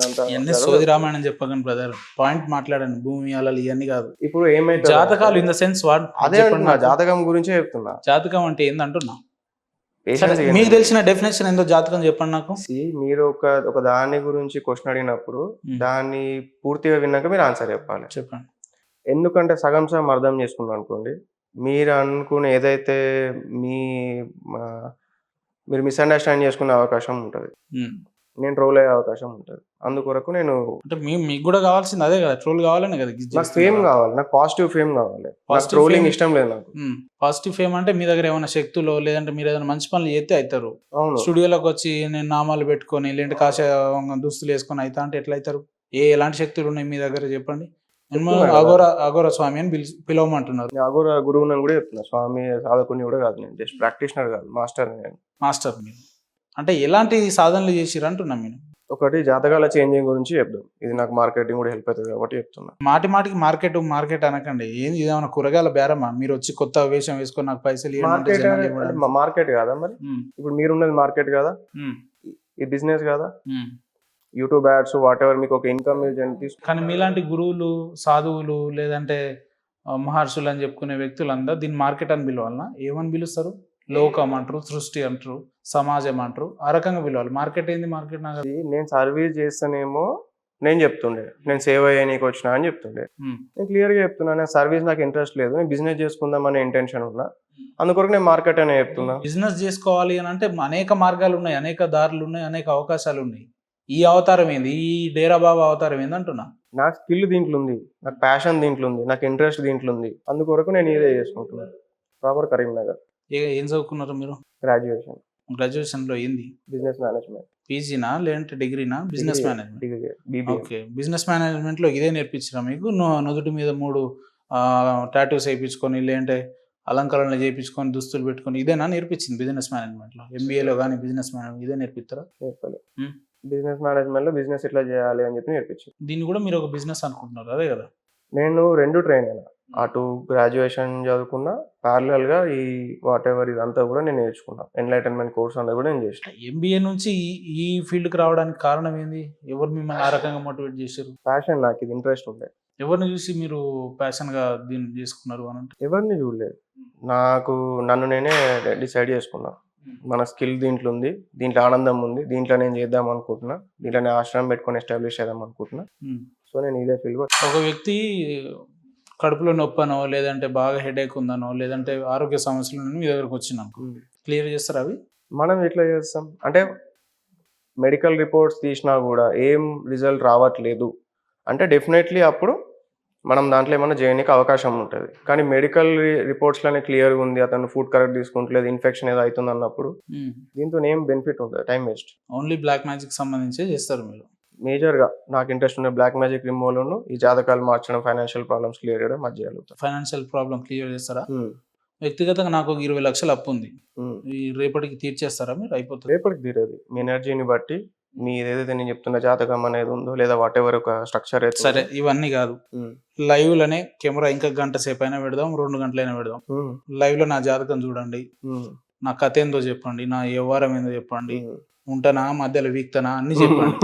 మీదంతా ఇవన్నీ సోది రామాయణం చెప్పకండి బ్రదర్, పాయింట్ మాట్లాడండి. భూమి అలలు ఇవన్నీ కాదు, ఇప్పుడు ఏమైతే జాతకాలు ఇన్ ద సెన్స్ వాట్. అదే అంటున్నా, జాతకం గురించే చెప్తున్నా. జాతకం అంటే ఏందంటున్నా? పేషెన్స్ మీకు తెలిసిన డెఫినేషన్ ఏందో జాతకం చెప్పండి నాకు. మీరు ఒక దాని గురించి క్వశ్చన్ అడిగినప్పుడు దాన్ని పూర్తిగా విన్నాక మీరు ఆన్సర్ చెప్పాలి. చెప్పండి. ఎందుకంటే సగం సగం అర్థం చేసుకున్నాం అనుకోండి, మీరు అనుకునే ఏదైతే మీరు మిస్అండర్స్టాండ్ చేసుకునే అవకాశం ఉంటుంది, నేను ట్రోల్ అయ్యే అవకాశం ఉంటుంది. అందుకొరకు నేను అంటే మీకు కూడా కావాల్సింది అదే కదా, ట్రోల్ కావాలనే కదా. నాకు ఫేమ్ కావాలి, నాకు పాజిటివ్ ఫేమ్ కావాలి. ట్రోలింగ్ ఇష్టం లేదు నాకు. పాజిటివ్ ఫేమ్ అంటే మీ దగ్గర ఏమైనా శక్తులు లేదంటే మీరు ఏదైనా మంచి పనులు చేస్తే అవుతారు. స్టూడియోలోకి వచ్చి నేను నామాలు పెట్టుకొని లేదంటే కాషాయ దుస్తులు వేసుకొని అవుతా అంటే ఎట్లా అవుతారు? ఎలాంటి శక్తులు ఉన్నాయి మీ దగ్గర చెప్పండి. అఘోర స్వామి అని పిలవమంటున్నారు. అఘోర గురువు కూడా చెప్తున్నా, స్వామి సాధకుని కూడా కాదు, నేను జస్ట్ ప్రాక్టీషనర్ కాదు, మాస్టర్. మాస్టర్ మీరు అంటే ఎలాంటి సాధనలు చేసిరు అంటున్నా. నేను ఒకటి జాతకాల చేంజింగ్ గురించి చెప్దాం, ఇది నాకు మార్కెటింగ్ కూడా హెల్ప్ అవుతుంది కాబట్టి చెప్తున్నా. మాటికి మార్కెట్ అనకండి. ఏంది ఇదేమన్నా కూరగాయల బేరమా? మీరు వచ్చి కొత్త వేషం వేసుకొని నాకు పైసలు మార్కెట్ కాదా మరి? ఇప్పుడు మీరున్నది మార్కెట్ కదా, ఈ బిజినెస్ కదా, యూట్యూబ్ యాడ్స్ వాట్ ఎవర్, మీకు ఒక ఇన్కమ్. కానీ మీలాంటి గురువులు, సాధువులు లేదంటే మహర్షులు అని చెప్పుకునే వ్యక్తులందరూ దీన్ని మార్కెట్ అని పిలవాలన్నా? ఏమని పిలుస్తారు? లోకం అంటారు, సృష్టి అంటారు, సమాజం అంటారు, ఆ రకంగా పిలవాలి. మార్కెట్ ఏంది? మార్కెట్ నేను సర్వీస్ చేస్తానేమో నేను చెప్తుండే, నేను సేవ్ అయ్యానికి వచ్చినా అని చెప్తుండే. నేను క్లియర్గా చెప్తున్నా, నేను సర్వీస్ నాకు ఇంట్రెస్ట్ లేదు, నేను బిజినెస్ చేసుకుందామనే ఇంటెన్షన్ ఉన్నా, అందుకొరకు నేను మార్కెట్ అనే చెప్తున్నా. బిజినెస్ చేసుకోవాలి అని అంటే అనేక మార్గాలు ఉన్నాయి, అనేక దారులు ఉన్నాయి, అనేక అవకాశాలు ఉన్నాయి. ఈ అవతారం ఏంది? ఈ డేరా బాబా అవతారం ఏంది అంటున్నా? నాకు స్కిల్ దీంట్లో ఉంది, నాకు ప్యాషన్ దీంట్లో ఉంది, నాకు ఇంట్రెస్ట్ దీంట్లో ఉంది, అందుకొరకు నేను ఇదే చేసుకుంటున్నాను. ప్రాపర్ కరీంనగర్. ఏం చదువుకున్నారు మీరు? గ్రాడ్యుయేషన్ లో ఏంది? Business management. పీజీనా లేదంటే డిగ్రీనా? Business management. Okay, business management లో ఇదే నేర్పించినా మీకు? నుదుటి మీద 3 టాటూస్ వేయించుకొని లేదంటే అలంకరణలు చేయించుకొని దుస్తులు పెట్టుకొని ఇదేనా నేర్పించింది బిజినెస్ మేనేజ్మెంట్ లో? ఎంబీఏలో కానీ బిజినెస్ మేనేజ్మెంట్ ఇదే నేర్పిస్తారా? బిజినెస్ మేనేజ్మెంట్ లో బిజినెస్ ఎట్లా చేయాలి అని చెప్పి నేర్పించారు. దీన్ని కూడా మీరు ఒక బిజినెస్ అనుకుంటున్నారు అదే కదా? నేను 2 ట్రైన్ అయినా, అటు గ్రాడ్యుయేషన్ చదువుకున్నా, ప్యారలల్ గా ఈ వాట్ ఎవర్ ఇదంతా కూడా నేను నేర్చుకున్నా. ఎన్లైటన్మెంట్ కోర్స్ అనేది కూడా నేను చేసిన. ఎంబీఏ నుంచి ఈ ఫీల్డ్ కి రావడానికి కారణం ఏంది? ఎవరు మిమ్మల్ని ఆ రకంగా మోటివేట్ చేశారు? ప్యాషన్, నాకు ఇది ఇంట్రెస్ట్ ఉండే. ఎవరిని చూసి మీరు ప్యాషన్ గా దీన్ని చేసుకున్నారు అని అంటే? ఎవరిని చూడలేదు, నన్ను నేనే డిసైడ్ చేసుకున్నా. మన స్కిల్ దీంట్లో ఉంది, దీంట్లో ఆనందం ఉంది, దీంట్లో నేను చేద్దాం అనుకుంటున్నా, దీంట్లో నేను ఆశ్రమం పెట్టుకొని ఎస్టాబ్లిష్ చేద్దాం అనుకుంటున్నా. సో నేను ఇదే ఫీల్డ్. ఒక వ్యక్తి కడుపులో నొప్పనో లేదంటే బాగా హెడేక్ ఉందనో లేదంటే ఆరోగ్య సమస్యలు మీ దగ్గరకు వచ్చినాను, క్లియర్ చేస్తారు అవి? మనం ఎట్లా చేస్తాం అంటే, మెడికల్ రిపోర్ట్స్ తీసినా కూడా ఏం రిజల్ట్ రావట్లేదు అంటే డెఫినెట్లీ అప్పుడు మనం దాంట్లో ఏమైనా చేయడానికి అవకాశం ఉంటుంది. కానీ మెడికల్ రిపోర్ట్స్లోనే క్లియర్గా ఉంది, అతను ఫుడ్ కరెక్ట్ తీసుకుంటలేదు, ఇన్ఫెక్షన్ ఏదో అవుతుంది అన్నప్పుడు దీంతో ఏం బెనిఫిట్ ఉంటుంది, time waste. Only black magic సంబంధించి చేస్తారు మీరు? మేజర్గా నాకు ఇంట్రెస్ట్ ఉన్న బ్లాక్ మ్యాజిక్ రిమూవల్, ఈ జాతకాలు మార్చడం, ఫైనాన్షియల్ ప్రాబ్లమ్స్ క్లియర్ చేయడం అది చేయగలుగుతాం. ఫైనాన్షియల్ ప్రాబ్లం క్లియర్ చేస్తారా? వ్యక్తిగతంగా నాకు 20 లక్షలు అప్పు ఉంది, ఈ రేపటికి తీర్చేస్తారా మీరు? అయిపోతుంది? రేపటికి తీరేది మీ ఎనర్జీని బట్టి, మీరు ఏదైతే నేను చెప్తున్న జాతకం అనేది ఉందో లేదా వాట్ ఎవర్ ఒక స్ట్రక్చర్. సరే, ఇవన్నీ కాదు, లైవ్ లోనే కెమెరా ఇంకా గంట సేపు అయినా పెడదాం, 2 గంటలైనా పెడదాం, లైవ్ లో నా జాతకం చూడండి, నా కథ ఏందో చెప్పండి, నా వ్యవహారం ఏందో చెప్పండి, ఉంటానా మధ్యలో వీక్తానా అన్ని చెప్పండి.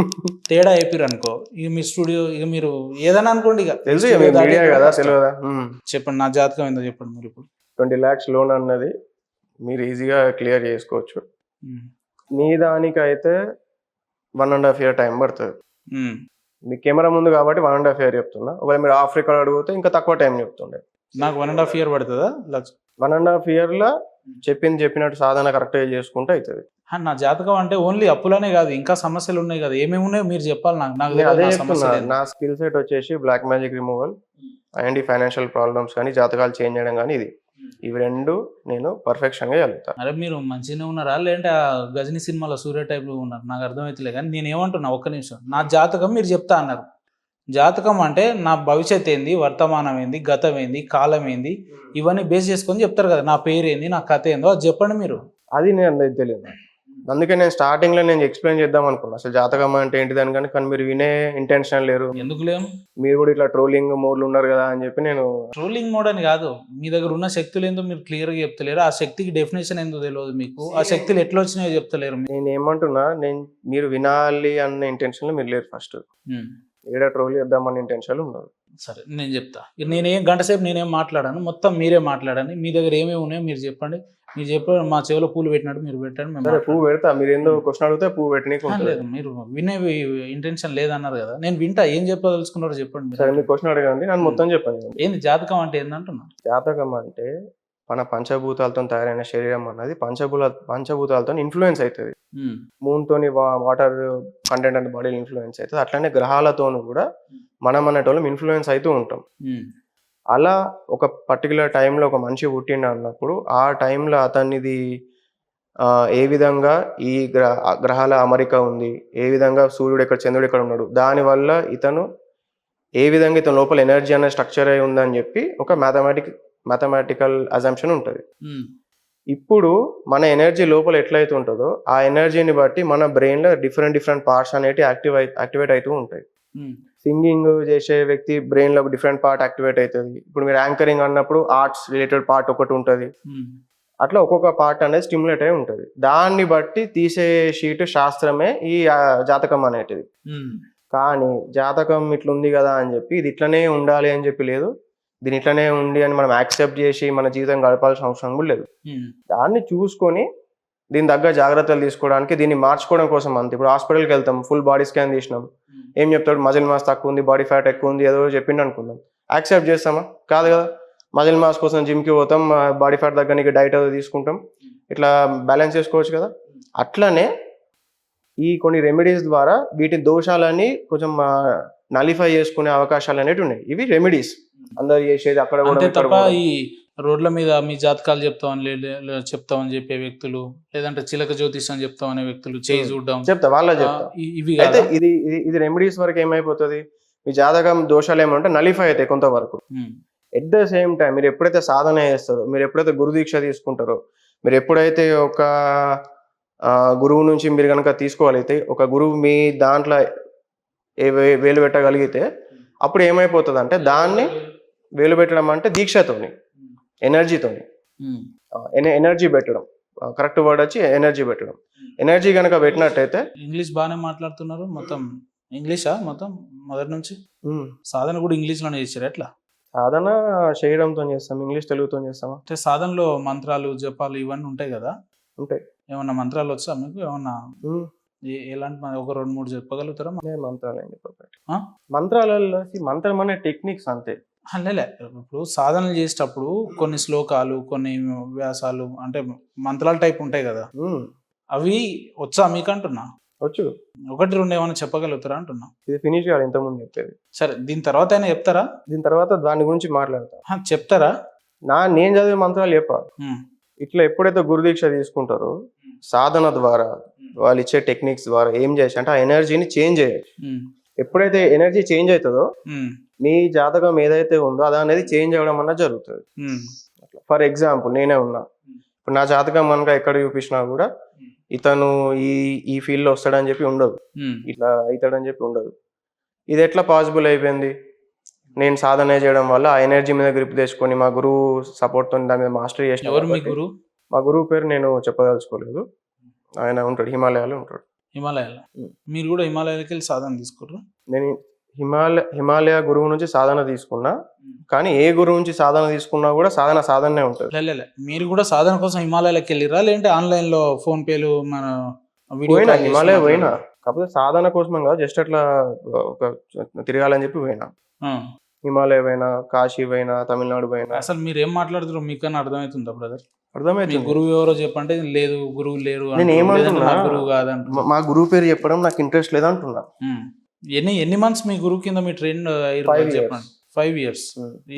తేడా అయిపోయారు అనుకో, ఇక మీ స్టూడియో ఇక మీరు ఏదైనా అనుకోండి, ఇక చెప్పండి నా జాతకం ఏందో చెప్పండి. మీరు ఇప్పుడు 20 lakhs లోన్ అన్నది మీరు ఈజీగా క్లియర్ చేసుకోవచ్చు. మీ దానికైతే 1.5 year టైం పడుతుంది. మీ కెమెరా ముందు కాబట్టి 1.5 year చెప్తున్నా. ఒకవేళ మీరు ఆఫ్ రికార్డ్ అడిగితే ఇంకా తక్కువ టైం చెప్తుండే. నాకు 1.5 year పడుతుందా? 1.5 year చెప్పినట్టు సాధన కరెక్ట్గా చేసుకుంటే అవుతుంది. నా జాతకం అంటే ఓన్లీ అప్పులనే కాదు, ఇంకా సమస్యలు ఉన్నాయి కదా, ఏమేమి ఉన్నాయో మీరు చెప్పాలి నాకు. అదే చెప్తున్నా, నా స్కిల్ సెట్ వచ్చేసి బ్లాక్ మ్యాజిక్ రిమూవల్ అండ్ ఈ ఫైనాన్షియల్ ప్రాబ్లమ్స్ కానీ జాతకాలు చేంజ్ చేయడం కానీ, ఇవి 2 నేను పర్ఫెక్షన్ గా వెళ్తాను. అరే మీరు మంచిగానే ఉన్నారా లేదంటే ఆ గజని సినిమాలో సూర్య టైప్ లో ఉన్నారు? నాకు అర్థమైతలే. కానీ నేను ఏమంటున్నా, ఒక్క నిమిషం, నా జాతకం మీరు చెప్తా అన్నారు. జాతకం అంటే నా భవిష్యత్ ఏంది, వర్తమానం ఏంది, గతం ఏంది, కాలం ఏంది, ఇవన్నీ బేస్ చేసుకొని చెప్తారు కదా. నా పేరు ఏంది, నా కథ ఏందో అది చెప్పండి మీరు. అది నేను తెలియదు. అందుకే నేను స్టార్టింగ్లో నేను ఎక్స్ప్లెయిన్ చేద్దాం అనుకున్నా అసలు జాతకం అంటే ఏంటిదని, కానీ మీరు వినే ఇంటెన్షన్ లేరు. ఎందుకు లేము? మీరు కూడా ఇట్లా ట్రోలింగ్ మోడ్లు ఉన్నారు కదా అని చెప్పి నేను ట్రోలింగ్ మోడ్ అని కాదు, మీ దగ్గర ఉన్న శక్తులు ఏందో మీరు క్లియర్గా చెప్తలేరు. ఆ శక్తికి డెఫినేషన్ ఏందో తెలియదు మీకు. ఆ శక్తులు ఎట్లా వచ్చినాయో చెప్తలేరు మీరు. నేను ఏమంటున్నా, మీరు వినాలి అన్న ఇంటెన్షన్లో మీరు లేరు. ఫస్ట్ ఏడ ట్రోల్ చేద్దామన్న ఇంటెన్షన్ ఉండదు. సరే నేను చెప్తా. నేనేం గంట సేపు నేనేం మాట్లాడాను, మొత్తం మీరే మాట్లాడండి. మీ దగ్గర ఏమేమి ఉన్నాయో మీరు చెప్పండి. మీరు చెప్పారు మా చెవిలో పూలు పెట్టినట్టు మీరు పెట్టండి. మేము సరే పువ్వు పెడతా, మీరు ఏందో క్వశ్చన్ అడిగితే పువ్వు పెట్టనీకి ఉంటుంది. లేదు, మీరు వినే ఇంటెన్షన్ లేదన్నారు కదా, నేను వింటా. ఏం చెప్పదలుచుకున్నారో చెప్పండి. సరే మీరు క్వశ్చన్ అడగండి, నేను మొత్తం చెప్పండి. ఏంది జాతకం అంటే ఏందంటున్నా? జాతకం అంటే మన పంచభూతాలతో తయారైన శరీరం అన్నది పంచభూతాలతో ఇన్ఫ్లుయెన్స్ అవుతుంది. మూన్తోని వాటర్ కంటెంట్ అంటే బాడీలో ఇన్ఫ్లుయెన్స్ అవుతుంది. అట్లనే గ్రహాలతోనూ కూడా మనం అనేటోళ్ళం ఇన్ఫ్లుయెన్స్ అవుతూ ఉంటాం. అలా ఒక పర్టికులర్ టైంలో ఒక మనిషి పుట్టిండు అన్నప్పుడు ఆ టైంలో అతనిది ఏ విధంగా ఈ గ్రహాల అమరిక ఉంది, ఏ విధంగా సూర్యుడు ఎక్కడ చంద్రుడు ఎక్కడ ఉన్నాడు, దానివల్ల ఇతను ఏ విధంగా ఇతని లోపల ఎనర్జీ అనే స్ట్రక్చర్ అయి ఉందని చెప్పి ఒక మ్యాథమెటికల్ అజంప్షన్ ఉంటుంది. ఇప్పుడు మన ఎనర్జీ లోపల ఎట్లయితే ఉంటుందో ఆ ఎనర్జీని బట్టి మన బ్రెయిన్లో డిఫరెంట్ పార్ట్స్ అనేవి యాక్టివేట్ అవుతూ ఉంటాయి. సింగింగ్ చేసే వ్యక్తి బ్రెయిన్లో ఒక డిఫరెంట్ పార్ట్ యాక్టివేట్ అవుతుంది. ఇప్పుడు మీరు యాంకరింగ్ అన్నప్పుడు ఆర్ట్స్ రిలేటెడ్ పార్ట్ ఒకటి ఉంటుంది. అట్లా ఒక్కొక్క పార్ట్ అనేది స్టిమ్యులేట్ అయి ఉంటుంది. దాన్ని బట్టి తీసే షీట్ శాస్త్రమే ఈ జాతకం అనేటిది. కానీ జాతకం ఇట్లుంది కదా అని చెప్పి ఇది ఇట్లనే ఉండాలి అని చెప్పి లేదు. దీని ఇట్లనే ఉండి అని మనం యాక్సెప్ట్ చేసి మన జీవితం గడపాల్సిన అవసరం కూడా లేదు. దాన్ని చూసుకొని దీని దగ్గర జాగ్రత్తలు తీసుకోవడానికి, దీన్ని మార్చుకోవడం కోసం అంతే. ఇప్పుడు హాస్పిటల్కి వెళ్తాం, ఫుల్ బాడీ స్కాన్ తీసినాం, ఏం చెప్తాడు, మజిల్ మాస్ తక్కువ ఉంది, బాడీ ఫ్యాట్ ఎక్కువ ఉంది, ఏదో చెప్పిండు అనుకుందాం. యాక్సెప్ట్ చేస్తామా? కాదు కదా. మజిల్ మాస్ కోసం జిమ్కి పోతాం, బాడీ ఫ్యాట్ దగ్గర నీకు డైట్ ఏదో తీసుకుంటాం, ఇట్లా బ్యాలెన్స్ చేసుకోవచ్చు కదా. అట్లనే ఈ కొన్ని రెమెడీస్ ద్వారా వీటి దోషాలని కొంచెం నలిఫై చేసుకునే అవకాశాలు అనేవి ఉన్నాయి. ఇవి రెమెడీస్ అందరు చేసేది. అక్కడ కూడా తప్ప ఈ రోడ్ల మీద మీ జాతకాలు చెప్తామని చెప్పే వ్యక్తులు, లేదంటే చిలక జ్యోతిషం చెప్తామనే వ్యక్తులు, చేయి చూడడం చెప్తా, వాళ్ళ చెప్తా. అయితే ఇది రెమెడీస్ వరకు ఏమైపోతుంది, మీ జాతకం దోషాలు ఏమంటే నలిఫై అవుతాయి కొంతవరకు. ఎట్ ద సేమ్ టైం మీరు ఎప్పుడైతే సాధన చేస్తారో, మీరు ఎప్పుడైతే గురు దీక్ష తీసుకుంటారో, మీరు ఎప్పుడైతే ఒక గురువు నుంచి మీరు కనుక తీసుకోగలిగితే, ఒక గురువు మీ దాంట్లో వేలు పెట్టగలిగితే అప్పుడు ఏమైపోతుంది అంటే, దాన్ని వేలు పెట్టడం అంటే దీక్షతోని, ఎనర్జీతోని, ఎనర్జీ పెట్టడం, కరెక్ట్ వర్డ్ వచ్చి ఎనర్జీ పెట్టడం. ఎనర్జీ కనుక పెట్టినట్టయితే. ఇంగ్లీష్ బాగానే మాట్లాడుతున్నారు, మొత్తం ఇంగ్లీషా మొత్తం మొదటి నుంచి? సాధన కూడా ఇంగ్లీష్లోనే చేశారు. ఎట్లా సాధన చేయడంతో చేస్తాం, ఇంగ్లీష్ తెలుగుతో చేస్తామా? అంటే సాధనలో మంత్రాలు జపాలు ఇవన్నీ ఉంటాయి కదా? ఉంటాయి. ఏమన్నా మంత్రాలు వచ్చా మీకు? ఏమన్నా ఎలాంటి ఒక 2-3 చెప్పగలుగుతారా? మంత్రాలు ఏం చెప్పకండి. మంత్రాలలో మంత్రం అనే టెక్నిక్స్ అంతే. లేలే, ఇప్పుడు సాధనలు చేసేటప్పుడు కొన్ని శ్లోకాలు, కొన్ని వ్యాసాలు అంటే మంత్రాల టైప్ ఉంటాయి కదా, అవి వచ్చా మీకు అంటున్నా? వచ్చు. 1-2 ఏమైనా చెప్పగలుగుతారా అంటున్నా? ఇది ఫినిష్ కాదు, ఇంతకుముందు చెప్పేది. సరే, దీని తర్వాత అయినా చెప్తారా? దీని తర్వాత దాని గురించి మాట్లాడతా. చెప్తారా? నేను చదివే మంత్రాలు చెప్పా. ఇట్లా ఎప్పుడైతే గురుదీక్ష తీసుకుంటారో సాధన ద్వారా, వాళ్ళు ఇచ్చే టెక్నిక్స్ ద్వారా ఏం చేయొచ్చు అంటే ఆ ఎనర్జీని చేంజ్ చేయొచ్చు. ఎప్పుడైతే ఎనర్జీ చేంజ్ అవుతుందో మీ జాతకం ఏదైతే ఉందో అది అనేది చేంజ్ అవ్వడం అన్నది జరుగుతుంది. ఫర్ ఎగ్జాంపుల్ నేనే ఉన్నా, ఇప్పుడు నా జాతకం కనుక ఎక్కడ చూపించినా కూడా ఇతను ఈ ఫీల్డ్ లో వస్తాడని చెప్పి ఉండదు, ఇట్లా అవుతాడని చెప్పి ఉండదు. ఇది ఎట్లా పాసిబుల్ అయిపోయింది? నేను సాధన చేయడం వల్ల ఆ ఎనర్జీ మీద గ్రిప్ తెచ్చుకొని మా గురువు సపోర్ట్ తో దాని మీద మాస్టరీ చేసిన. ఎవరు మీ గురువు? మా గురువు పేరు నేను చెప్పదలుచుకోలేదు, ఆయన ఉంటాడు, హిమాలయాలో ఉంటాడు. హిమాలయాలో? మీరు కూడా హిమాలయాలకి వెళ్ళి సాధన తీసుకుర్రు? నేను హిమాలయ గురువు నుంచి సాధన తీసుకున్నా, కానీ ఏ గురువు నుంచి సాధన తీసుకున్నా కూడా సాధనే ఉంటుంది. మీరు కూడా సాధన కోసం హిమాలయాలకు వెళ్ళిరా, లేదంటే ఆన్లైన్ లో ఫోన్ పేలు మన హిమాలయ పోయినా, కాకపోతే సాధన కోసం కాదు, జస్ట్ అట్లా ఒక తిరగాలని చెప్పి పోయినా. హిమాలయ పోయినా, కాశీ పోయినా, తమిళనాడు పోయినా. అసలు మీరు ఏం మాట్లాడుతారో మీకన్నా అర్థమవుతుందా బ్రదర్? అర్థమైంది. గురువు ఎవరో చెప్పంటే లేదు, గురువు లేరు. నేను ఏమంటున్నా, గురువు కాదంట, మా గురువు పేరు చెప్పడం నాకు ఇంట్రెస్ట్ లేదంటున్నా. ఎన్ని మంత్స్ మీ గురువు కింద మీ ట్రైన్ చెప్పండి? 5 years.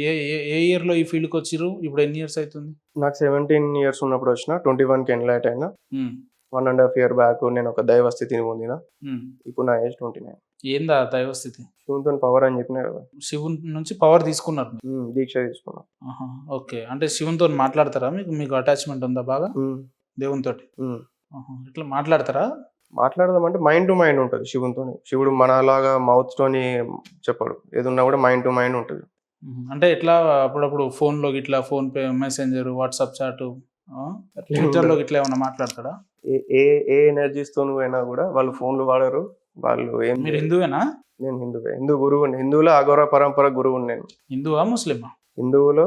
ఏ ఇయర్ లో ఈ ఫీల్డ్ కి వచ్చిర్రు? ఇప్పుడు ఎన్ని ఇయర్స్ అవుతుంది? నాకు 17 years ఉన్నప్పుడు వచ్చిన, 21కి ఎన్లైట్ అయినా. 1.5 year బ్యాక్ నేను ఒక దైవ స్థితిని పొందిన. ఇప్పుడు నా ఏజ్ 29. ఏందా దైవ స్థితి? శివునితో పవర్ అని చెప్పినా కదా. శివుని నుంచి పవర్ తీసుకున్నారు, దీక్ష తీసుకున్నా. ఓకే, అంటే శివునితో మాట్లాడతారా? మీకు అటాచ్మెంట్ ఉందా బాగా దేవునితో? ఇట్లా మాట్లాడతారా? మాట్లాడదాం అంటే మైండ్ టు మైండ్ ఉంటుంది శివునితో. శివుడు మనలాగా మౌత్ తోని చెప్పడు, ఏదున్నా కూడా మైండ్ టు మైండ్ ఉంటుంది. అంటే ఎట్లా అప్పుడప్పుడు ఫోన్లో ఇట్లా PhonePe, messenger, WhatsApp chat, ట్విట్టర్లో ఇట్లా ఏమన్నా మాట్లాడతాడా? ఏ ఏ ఏ ఎనర్జీస్ తో అయినా కూడా వాళ్ళు ఫోన్లు వాడరు. వాళ్ళు ఏం మీరు హిందువేనా? నేను హిందువే, హిందూ గురువు. హిందువులో అఘోర పరంపర గురువు నేను. హిందువా ముస్లిమా? హిందువులో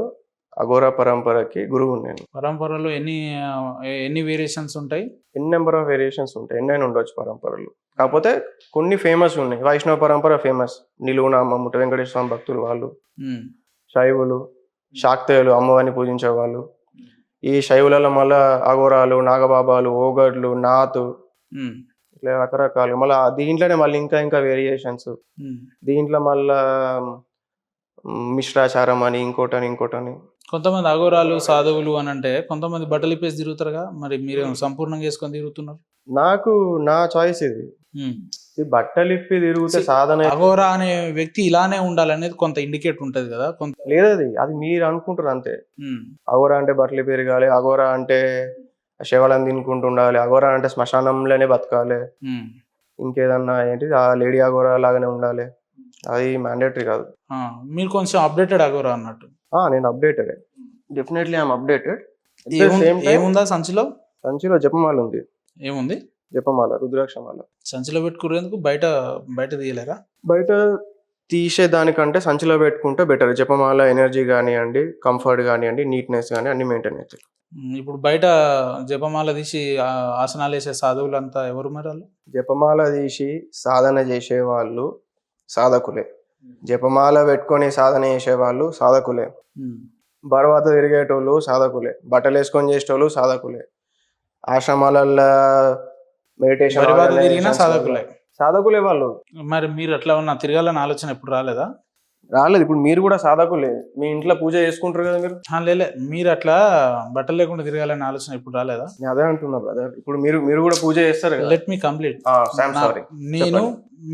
అఘోర పరంపరకి గురువు నేను. పరంపరలో ఎన్ని వేరియేషన్స్ ఉంటాయి? ఎన్ని నెంబర్ ఆఫ్ వేరియేషన్స్ ఉంటాయి, ఎన్నైనా ఉండొచ్చు పరంపరలు. కాకపోతే కొన్ని ఫేమస్ ఉన్నాయి. వైష్ణవ పరంపర ఫేమస్, నిలువునామ ముట్ట వెంకటేశ్వర స్వామి భక్తులు వాళ్ళు. శైవులు, శాక్తేయులు అమ్మవారిని పూజించే వాళ్ళు. ఈ శైవులలో మళ్ళా అఘోరాలు, నాగబాబాలు, ఓగడ్లు, నాతు, ఇట్లా రకరకాలు. మళ్ళీ దీంట్లోనే మళ్ళీ ఇంకా వేరియేషన్స్. దీంట్లో మళ్ళా మిశ్రాచారం అని ఇంకోటని. కొంతమంది అఘోరాలు, సాధువులు అని అంటే కొంతమంది బట్టలు ఇప్పేసి తిరుగుతారుగా, మరి మీరు సంపూర్ణంగా వేసుకొని తిరుగుతున్నారు. నాకు నా చాయిస్ ఇది. ఈ బట్టలు ఇప్పి తిరిగితే సాధన. అఘోరా అనే వ్యక్తి ఇలానే ఉండాలనేది కొంత ఇండికేట్ ఉంటది కదా. కొంత లేదు, అది మీరు అనుకుంటారు అంతే. అఘోరా అంటే బట్టలు పెరగాలి, అఘోరా అంటే శవాలను తినుకుంటుండాలి, అఘోరా అంటే శ్మశానంలోనే బతకాలి, ఇంకేదన్నా ఏంటి ఆ లేడీ అఘోరా లాగానే ఉండాలి, అది మ్యాండేటరీ కాదు. మీరు కొంచెం అప్డేటెడ్ అఘోరా అన్నట్టు. నేను అప్డేటెడ్, డెఫినెట్లీ ఐఎమ్ అప్డేటెడ్. ఏముందా సంచిలో? సంచిలో జపమాల ఉంది. ఏముంది? జపమాల, రుద్రాక్షమాల. సంచిలో పెట్టుకునేందుకు బయట తీయలేరా? బయట తీసే దానికంటే సంచిలో పెట్టుకుంటే బెటర్. జపమాల ఎనర్జీ కానివ్వండి, కంఫర్ట్ కానివ్వండి, నీట్నెస్ కానీ అన్ని మెయింటైన్ అవుతాయి. ఇప్పుడు బయట జపమాల తీసి ఆసనాలు వేసే సాధువులు అంతా ఎవరు మరి? వాళ్ళు జపమాల తీసి సాధన చేసే వాళ్ళు సాధకులే. జపమాల పెట్టుకొని సాధన చేసేవాళ్ళు సాధకులే. బర్వాత తిరిగేటోళ్ళు సాధకులే. బట్టలు వేసుకొని చేసేటోళ్ళు సాధకులే. ఆశ్రమాలలో మెడిటేషన్ సాధకులే వాళ్ళు. మరి మీరు అట్లా ఉన్న తిరగాలని ఆలోచన ఎప్పుడు రాలేదా? రాలేదు. ఇప్పుడు మీరు కూడా సాధకులే, మీ ఇంట్లో పూజ చేసుకుంటారు కదా మీరు. లేలే, మీరు అట్లా బట్టలు లేకుండా తిరగాలని ఆలోచన ఎప్పుడు రాలేదా? అదే అంటున్నా బ్రదర్. ఇప్పుడు మీరు కూడా పూజ చేస్తారు కదా. Let me complete. నేను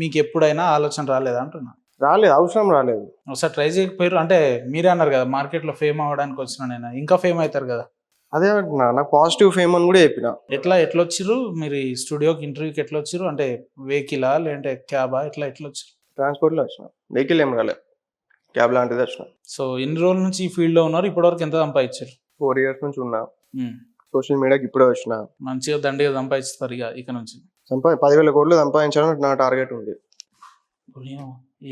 మీకు ఎప్పుడైనా ఆలోచన రాలేదా అంటున్నా? రాలేదు, అవసరం రాలేదు. ఒకసారి ట్రై చేయకపోయారు? అంటే మీరే అన్నారు కదా మార్కెట్ లో ఫేమ్ అవ్వడానికి వచ్చిన నేను, ఇంకా ఫేమ్ అవుతారు కదా. అదే అంటున్నా, నాకు పాజిటివ్ ఫేమ్ అని కూడా చెప్పిన. ఎట్లా వచ్చిర్రు మీరు ఈ స్టూడియోకి ఇంటర్వ్యూకి? ఎట్లా వచ్చిర్రు? అంటే వెహికలా లేదంటే క్యాబా? ఎట్లా వచ్చిర్రు? ట్రాన్స్పోర్ట్ లో వచ్చిన, వెహికల్ ఏం రాలేదు, క్యాబ్ లాంటిది వచ్చిన. సో ఎన్ని రోజుల నుంచి ఈ ఫీల్డ్ లో ఉన్నారు? ఇప్పటివరకు ఎంత సంపాదించారు? 4 years నుంచి ఉన్నా. సోషల్ మీడియాకి ఇప్పుడే వచ్చిన. మంచిగా దండిగా సంపాదిస్తారు ఇక నుంచి. 10,000 కోట్లు సంపాదించాలని నా టార్గెట్ ఉంది.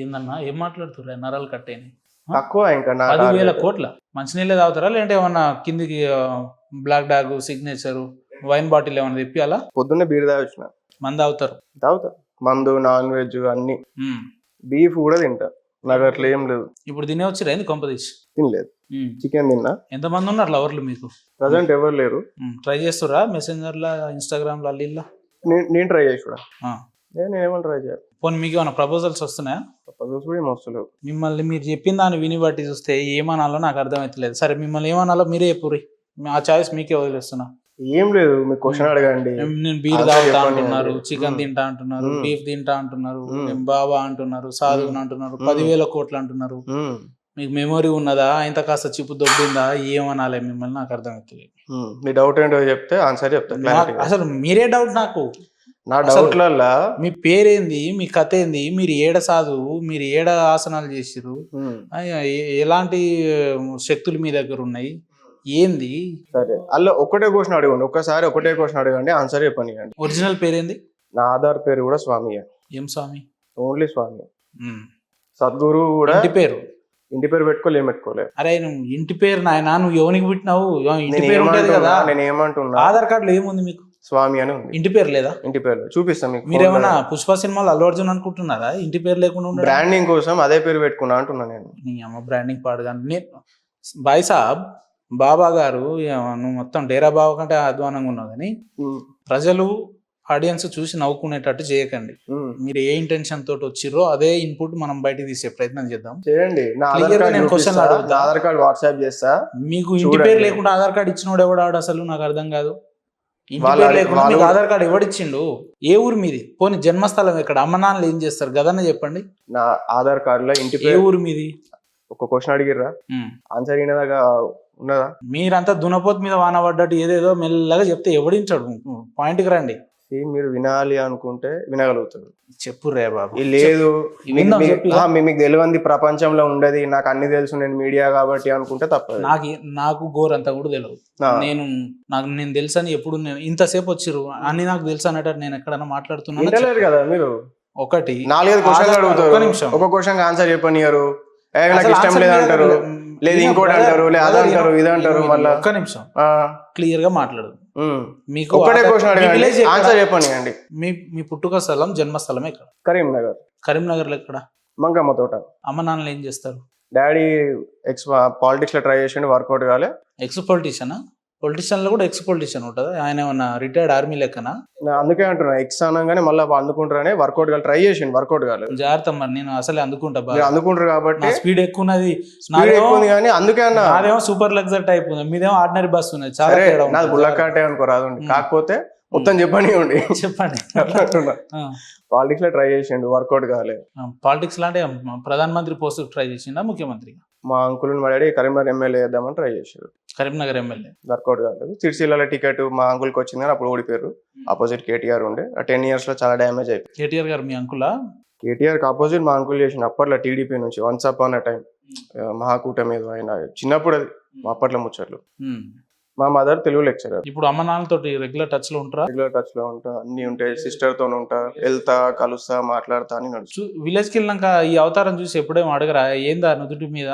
ఏందన్నా ఏం మాట్లాడుతుర్రు? నరాలు కట్టేని తక్కువ. ఇంకా 10,000 కోట్ల మంచినీళ్ళే తాగుతారా లేదంటే ఏమన్నా కిందికి black dog, signature, wine bottle ఏమన్నా తెప్పియాలా? పొద్దున్నే బీర్ తాగొచ్చిన. మందు తాగుతారు? మందు, నాన్ వెజ్ అన్ని, బీఫ్ కూడా తింటా. నాకు అట్లా ఏం లేదు. ఇప్పుడు తినే వచ్చిరా ఏంది కొంపదీసి? తినలేదు, చికెన్ తిన్నా. ఎంతమంది ఉన్నారు లవర్లు మీకు? ప్రజెంట్ ఎవరు లేరు. ట్రై చేస్తురా మెసెంజర్లా, ఇన్స్టాగ్రామ్ లో? అల్లిల్లా నేను ట్రై చేసి కూడా. నేను ఏమైనా ట్రై చేయాలి. పోనీ మీకు ఏమైనా ప్రపోజల్స్ వస్తున్నాయా? ప్రపోజల్స్ కూడా ఏం వస్తలేవు. మిమ్మల్ని మీరు చెప్పిన దాన్ని విని బట్టి చూస్తే ఏమనాలో నాకు అర్థమవుతలేదు. సరే మిమ్మల్ని ఏమనాలో మీరే చెప్పుర్రి, ఆ చాయిస్ మీకే వదిలేస్తున్నా. ఏం లేదు, మీకు క్వశ్చన్ అడగండి. నేను బీర్ తాగుతా అంటున్నారు, చికెన్ తింటా అంటున్నారు, బీఫ్ తింటా అంటున్నారు, బాబా అంటున్నారు, సాధువుని అంటున్నారు, 10,000 కోట్లు అంటున్నారు. మీకు మెమొరీ ఉన్నదా? ఇంత కాస్త చిప్పు దొబ్బిందా? ఏమనాలి మిమ్మల్ని నాకు అర్థమవుతుంది. మీ డౌట్ ఏంటో చెప్తే ఆన్సర్ చెప్తా. అసలు మీరే డౌట్ నాకు. నా డౌట్లల్లా మీ పేరేంది, మీ కథ ఏంది, మీరు ఏడ సాధువు, మీరు ఏడ ఆసనాలు చేసిర్రు, ఎలాంటి శక్తులు మీ దగ్గర ఉన్నాయి, ఏంది? సరే, అలా ఒకటే క్వశ్చన్ అడగండి, ఒక్కసారి ఒకటే క్వశ్చన్ అడగండి, ఆన్సర్ చెప్పండి. ఒరిజినల్ పేరేంది? నా ఆధార్ పేరు కూడా స్వామియే. ఏం స్వామి? ఓన్లీ స్వామి. సద్గురు కూడా ఇంటి పేరు పెట్టుకోలే, ఏం పెట్టుకోలేదు. అరే నువ్వు ఇంటి పేరు నాయన, నువ్వు ఎవరికి పుట్టినావు? ఇంటి పేరు ఉంటుంది కదా. నేను ఏమంటున్నా, ఆధార్ కార్డులో ఏముంది మీకు? స్వామి అని ఉంది. ఇంటి పేరు లేదా? ఇంటి పేరు చూపిస్తాను మీకు. మీరేమన్నా పుష్ప సినిమాలో అల్లు అర్జున్ అనుకుంటున్నారా? ఇంటి పేరు లేకుండా బ్రాండింగ్ కోసం అదే పేరు పెట్టుకున్నా అంటున్నా నేను. నీ అమ్మ బ్రాండింగ్ పాడుగా. బాయ్ సాబ్, బాబా గారు నువ్వు మొత్తం డేరా బాబా కంటే అధ్వానంగా ఉన్నావు, కానీ ప్రజలు ఆడియన్స్ చూసి నవ్వుకునేటట్టు చేయకండి. మీరు ఏ ఇంటెన్షన్ తోటి వచ్చిర్రో అదే ఇన్పుట్ మనం బయటకు తీసే ప్రయత్నం చేద్దాం. చేయండి. నేను క్వశ్చన్ అడుగుతా, ఆధార్ కార్డ్ వాట్సాప్ చేస్తా. మీకు ఇంటి పేరు లేకుండా ఆధార్ కార్డు ఇచ్చినోడు ఎవడాడు అసలు? నాకు అర్థం కాదు. ఇంటి పేరు లేకుండా మీకు ఆధార్ కార్డు ఎవడిచ్చిండు? ఏ ఊరు మీది? పోనీ జన్మస్థలం ఎక్కడ? అమ్మ నాన్నలు ఏం చేస్తారు గదన్న చెప్పండి. నా ఆధార్ కార్డులో ఇంటి ఏ ఊరు మీది? ఒక క్వశ్చన్ అడిగిర్రా, ఆన్సర్ అయినదాకా ఉన్నదా? మీరంతా దునపోతు మీద వాన పడ్డట్టు ఏదేదో మెల్లగా చెప్తే ఎవడించాడు? పాయింట్కి రండి. మీరు వినాలి అనుకుంటే వినగలుగుతారు. చెప్పు రే బాబు. ఈ లేదు విందాం, చెప్పు ఇక. మీకు తెలియంది ప్రపంచంలో ఉండదు, నాకు అన్ని తెలుసు, నేను మీడియా కాబట్టి అనుకుంటే తప్పదు. నాకు గోరంతా కూడా తెలియదు. నేను తెలుసు అని ఎప్పుడు నేను ఇంతసేపు వచ్చిర్రు అన్ని నాకు తెలుసు అనేటట్టు నేను ఎక్కడన్నా మాట్లాడుతున్నాను. వింటలేరు కదా మీరు. ఒకటి 4-5 క్వశ్చన్లు అడుగుతారు, ఒక్క నిమిషం. ఒక క్వశ్చన్ ఆన్సర్ చెప్పనియరు, నాకు అసలు ఇష్టం answer లేదంటారు, లేదు ఈయన ఇంకోటి brother, అంటారు, లేదు అది అంటారు, ఇది అంటారు. మళ్ళీ ఒక్క నిమిషం క్లియర్ గా మాట్లాడు. మీకు ఒక్కటే క్వశ్చన్ మీ అడగండి, village ఎక్కడ? ఆన్సర్ చెప్పనియండి. మీ పుట్టుక స్థలం జన్మస్థలం ఎక్కడ? కరీంనగర్. కరీంనగర్ లో ఎక్కడ? మంగమ్మ తోట. అమ్మ నాన్నలు ఏం చేస్తారు? డాడీ పాలిటిక్స్ లో ట్రై చేసిండు, వర్కౌట్ కాలే. ఎక్స్ పొలిటీషియనా? పొలిటీషియన్ లో కూడా ఎక్స్ పొలిటీషియన్ ఉంటుందా? ఆయన ఏమన్నా రిటైర్డ్ ఆర్మీ లెక్కనా? అందుకే అంటున్నా, ఎక్స్ అనగానే మళ్ళీ అందుకుంటారని వర్కౌట్ కాలే, ట్రై చేసిండు, వర్కౌట్ కాలేదు. జాగ్రత్త మరి, నేను అసలే అందుకుంటా మీరు అందుకుంటారు కాబట్టి. స్పీడ్ ఎక్కువ ఉన్నది, స్పీడ్ ఎక్కువ ఉంది కానీ అందుకే అన్న, నాదేమో సూపర్ లగ్జరీ టైప్ ఉంది, మీదేమో ఆర్డినరీ బస్ ఉన్నది. చాలా సరే తేడా నాది ఉంటుంది. బుల్లకాటే అనుకో రాదు, కాకపోతే మొత్తం చెప్పనివ్వండి. చెప్పండి. పాలిటిక్స్ లో ట్రై చేసిండు, వర్కౌట్ కాలే. పాలిటిక్స్ లాంటి ప్రధానమంత్రి పోస్ట్ ట్రై చేసిండా, ముఖ్యమంత్రి? మా అంకుల్ మా డాడీ కరీంనగర్ ఎమ్మెల్యే చేద్దామని ట్రై చేశారు, కరీంనగర్ ఎమ్మెల్యే వర్కౌట్ కాలేదు. సిరిసిల్ల టికెట్ మా అంకుల్కి వచ్చింది కానీ అప్పుడు ఓడిపోయారు. ఆపోజిట్ కేటీఆర్ ఉండే, ఆ 10 years లో చాలా డ్యామేజ్ అయిపోయింది. కేటీఆర్ గారు మీ అంకులా? కేటీఆర్ కి ఆపోజిట్ మా అంకుల్ చేసిండు అప్పట్లో టీడీపీ నుంచి, వన్స్ అప్ ఆన్ టైం మహాకూటమి మీద ఆయన చిన్నప్పుడు, అది మా అప్పట్లో ముచ్చట్లు. మా మదర్ తెలుగు లెక్చరర్. ఇప్పుడు అమ్మ నాన్నలతోటి రెగ్యులర్ టచ్ లో ఉంటారా? రెగ్యులర్ టచ్ లో ఉంటా, అన్ని ఉంటాయి, సిస్టర్ తో ఉంటా, వెళ్తా కలుస్తా మాట్లాడతా అని నడుచు. విలేజ్ కి వెళ్ళినాక ఈ అవతారం చూసి ఎప్పుడేమో అడగరా, ఏందా నుదుటి మీద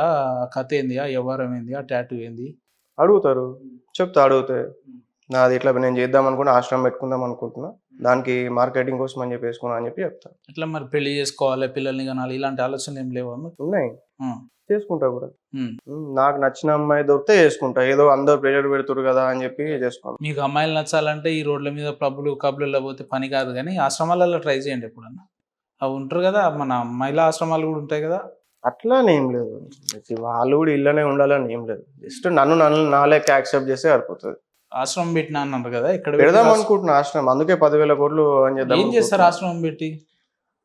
కథ ఏంది, ఆ వ్యవహారం ఏంది, ఆ టాటూ ఏంది? అడుగుతారు, చెప్తా. అడిగితే నాది ఇట్లా నేను చేద్దాం అనుకున్నా, ఆశ్రమం పెట్టుకుందాం అనుకుంటున్నా, దానికి మార్కెటింగ్ కోసం అని చెప్పి వేసుకున్నా అని చెప్పి చెప్తా. ఇట్లా మరి పెళ్లి చేసుకోవాలి, పిల్లల్ని కనాలి, ఇలాంటి ఆలోచనలు ఏం లేవా? ఉన్నాయి, చేసుకుంటా కూడా. నాకు నచ్చిన అమ్మాయి దొరికితే చేసుకుంటా, ఏదో అందరు ప్రెజర్ పెడుతురు కదా అని చెప్పి చేసుకోవాలి. మీకు అమ్మాయిలు నచ్చాలంటే ఈ రోడ్ల మీద క్లబ్లలో పోతే పని కాదు, కానీ ఆశ్రమాలలో ట్రై చేయండి ఎప్పుడన్నా. అవి ఉంటారు కదా, మన మహిళా ఆశ్రమాలు కూడా ఉంటాయి కదా. అట్లా ఏం లేదు, వాళ్ళు కూడా ఇళ్ళనే ఉండాలని ఏం లేదు, జస్ట్ నన్ను నా లెక్క యాక్సెప్ట్ చేస్తే సరిపోతుంది. ఆశ్రమం పెట్టినా అన్నారు కదా, ఇక్కడ పెడదాం అనుకుంటున్నా ఆశ్రమం, అందుకే 10,000 కోట్లు అని చేద్దాం. ఏం చేస్తారు ఆశ్రమం పెట్టి?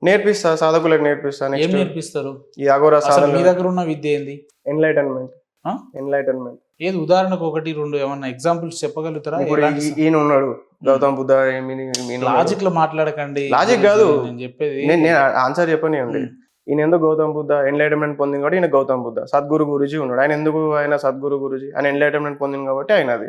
నేర్పిస్తా, సాధకులకు నేర్పిస్తా. ఏం నేర్పిస్తారు? ఈ అఘోరా సాధన. మీ దగ్గర ఉన్న విద్య ఏంది? ఎన్లైటన్మెంట్. ఏది ఉదాహరణకు 1-2 ఏమన్నా ఎగ్జాంపుల్స్ చెప్పగలుగుతారా? ఇప్పుడు ఈయన ఉన్నాడు గౌతమ్ బుద్ధ, లాజిక్ లో మాట్లాడకండి. లాజిక్ కాదు నేను చెప్పేది, నేను ఆన్సర్ చెప్పని ఉంది. ఈయన ఎందుకు గౌతమ్ బుద్ధ ఎన్లైటన్మెంట్ పొందింది కాబట్టి ఈయన గౌతమ్ బుద్ధ. సద్గురు గురుజీ ఉన్నాడు, ఆయన ఎందుకు ఆయన సద్గురు గురుజీ, ఆయన ఎన్లైటన్మెంట్ పొందింది కాబట్టి ఆయన అది.